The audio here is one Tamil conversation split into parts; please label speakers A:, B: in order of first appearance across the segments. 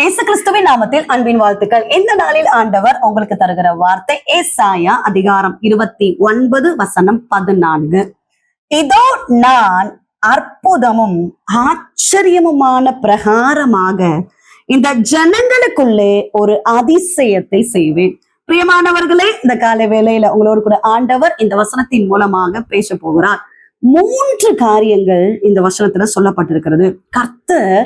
A: இயேசு கிறிஸ்துவின் நாமத்தில் அன்பின் வாழ்த்துக்கள். இந்த நாளில் ஆண்டவர் உங்களுக்கு தருகிற வார்த்தை ஏசாயா அதிகாரம் 29:14. இதோ நான் அற்புதமும் ஆச்சரியமுமான பிரகாரமாக இந்த ஜனங்களுக்குள்ளே ஒரு அதிசயத்தை செய்வேன். பிரியமானவர்களே, இந்த காலை வேளையில உங்களோடு கூட ஆண்டவர் இந்த வசனத்தின் மூலமாக பேச போகிறார். 3 காரியங்கள் இந்த வசனத்துல சொல்லப்பட்டிருக்கிறது. கர்த்தர்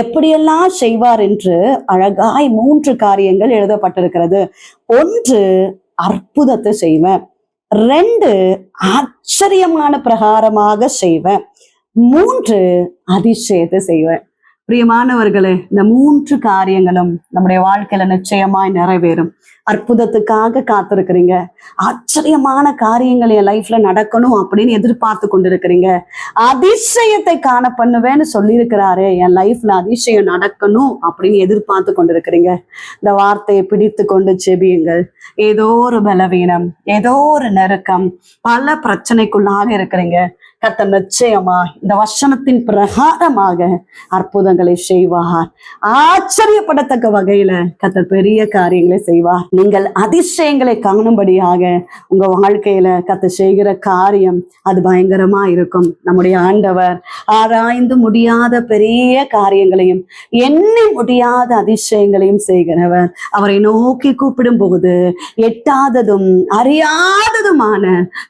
A: எப்படியெல்லாம் செய்வார் என்று அழகாய் 3 காரியங்கள் எழுதப்பட்டிருக்கிறது. 1, அற்புதத்தை செய்வேன். 2, ஆச்சரியமான பிரகாரமாக செய்வேன். 3, அதிசயத்தை செய்வேன். பிரியமானவர்களே, இந்த 3 காரியங்களும் நம்முடைய வாழ்க்கையில நிச்சயமாய் நிறைவேறும். அற்புதத்துக்காக காத்திருக்கிறீங்க, ஆச்சரியமான காரியங்கள் என் லைஃப்ல நடக்கணும் அப்படின்னு எதிர்பார்த்து கொண்டிருக்கிறீங்க. அதிசயத்தை காண பண்ணுவேன்னு சொல்லியிருக்கிறாரு, என் லைஃப்ல அதிசயம் நடக்கணும் அப்படின்னு எதிர்பார்த்து கொண்டிருக்கிறீங்க. இந்த வார்த்தையை பிடித்து கொண்டு செபியுங்கள். ஏதோ ஒரு பலவீனம், ஏதோ ஒரு நெருக்கம், பல பிரச்சனைக்குள்ளாக இருக்கிறீங்க. கர்த்தர் நிச்சயமா இந்த வசனத்தின் பிரகாரமாக அற்புதங்களை செய்வார். ஆச்சரியப்படத்தக்க வகையில கர்த்தர் பெரிய காரியங்களை செய்வார். நீங்கள் அதிசயங்களை காணும்படியாக உங்க வாழ்க்கையில கர்த்தர் செய்கிற காரியம் அது பயங்கரமா இருக்கும். நம்முடைய ஆண்டவர் ஆராய்ந்து முடியாத பெரிய காரியங்களையும் எண்ணி முடியாத அதிசயங்களையும் செய்கிறவர். அவரை நோக்கி கூப்பிடும் போது எட்டாததும் அறியாததுமான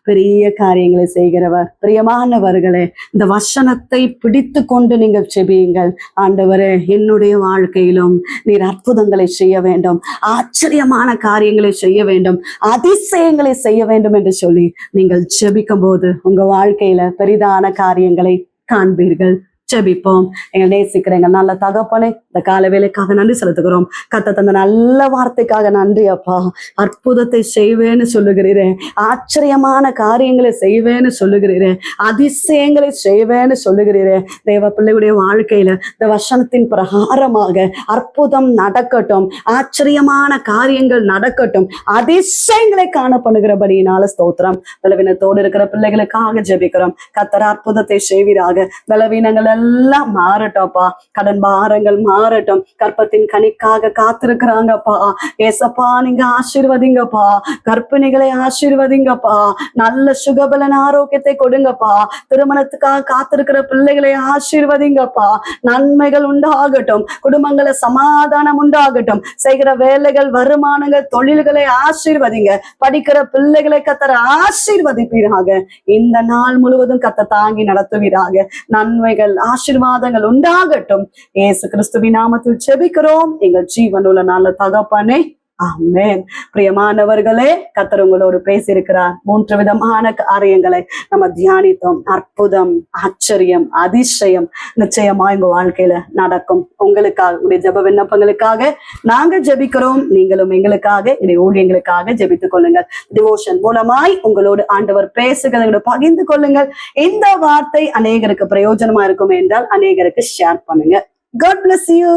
A: பெரிய காரியங்களை செய்கிறவர். பிரியமானவர்களே, இந்த வசனத்தை பிடித்து கொண்டு நீங்கள் செபியுங்கள். ஆண்டவரே, என்னுடைய வாழ்க்கையிலும் நீர் அற்புதங்களை செய்ய வேண்டும், ஆச்சரியமான காரியங்களை செய்ய வேண்டும், அதிசயங்களை செய்ய வேண்டும் என்று சொல்லி நீங்கள் செபிக்கும் போது உங்க வாழ்க்கையில பெரிதான காரியங்களை காண்பீர்கள். செபிப்போம். எங்கள் நேசிக்கிற எங்கள் நல்ல தகப்பனே, இந்த கால வேலைக்காக நன்றி செலுத்துகிறோம். கர்த்தர் தந்த நல்ல வார்த்தைக்காக நன்றி அப்பா. அற்புதத்தை செய்வேன்னு சொல்லுகிறீரே, ஆச்சரியமான காரியங்களை செய்வேன்னு சொல்லுகிறீரே, அதிசயங்களை செய்வேன்னு சொல்லுகிறீரே. தேவ பிள்ளையுடைய வாழ்க்கையில இந்த வசனத்தின் பிரகாரமாக அற்புதம் நடக்கட்டும், ஆச்சரியமான காரியங்கள் நடக்கட்டும், அதிசயங்களை காணப்படுகிறபடியினால ஸ்தோத்திரம். பலவீனத்தோடு இருக்கிற பிள்ளைகளுக்காக ஜெபிக்கிறோம். கர்த்தர் அற்புதத்தை செய்வீராக. பலவீனங்கள் எல்லாம் மாறட்டோம்ப்பா. கடன் பாரங்கள் மாறட்டும். கற்பத்தின் கனிக்காக காத்திருக்கிறாங்கப்பா. ஏசப்பா, நீங்க ஆசீர்வதிங்கப்பா. கர்ப்பிணிகளை ஆசீர்வதிங்கப்பா. நல்ல சுகபலன் ஆரோக்கியத்தை கொடுங்கப்பா. திருமணத்துக்காக காத்திருக்கிற பிள்ளைகளை ஆசீர்வதிங்கப்பா. நன்மைகள் உண்டாகட்டும், குடும்பங்களை சமாதானம் உண்டாகட்டும். செய்கிற வேலைகள், வருமானங்கள், தொழில்களை ஆசீர்வதிங்க. படிக்கிற பிள்ளைகளை கர்த்தர் ஆசீர்வதிப்பீராக. இந்த நாள் முழுவதும் கர்த்தர் தாங்கி நடத்துவீராக. நன்மைகள், ஆசீர்வாதங்கள் உண்டாகட்டும். இயேசு கிறிஸ்துவின் நாமத்தில் ஜெபிக்கிறோம் எங்கள் ஜீவனுள்ள நல்ல தகப்பனே, ஆமென். பிரியமானவர்களே, கர்த்தர் உங்களோடு பேசியிருக்கிறார். 3 விதமான காரியங்களை நம்ம தியானித்தோம். அற்புதம், ஆச்சரியம், அதிசயம் நிச்சயமா உங்க வாழ்க்கையில நடக்கும். உங்களுக்காக, உங்களுடைய ஜெப விண்ணப்பங்களுக்காக நாங்க ஜெபிக்கிறோம். நீங்களும் எங்களுக்காக, என்னுடைய ஊழியங்களுக்காக ஜெபித்துக் கொள்ளுங்கள். டிவோஷன் மூலமாய் உங்களோடு ஆண்டவர் பேசுகிறத பகிர்ந்து கொள்ளுங்கள். இந்த வார்த்தை அநேகருக்கு பிரயோஜனமா இருக்கும் என்றால் அநேகருக்கு ஷேர் பண்ணுங்க. God bless you.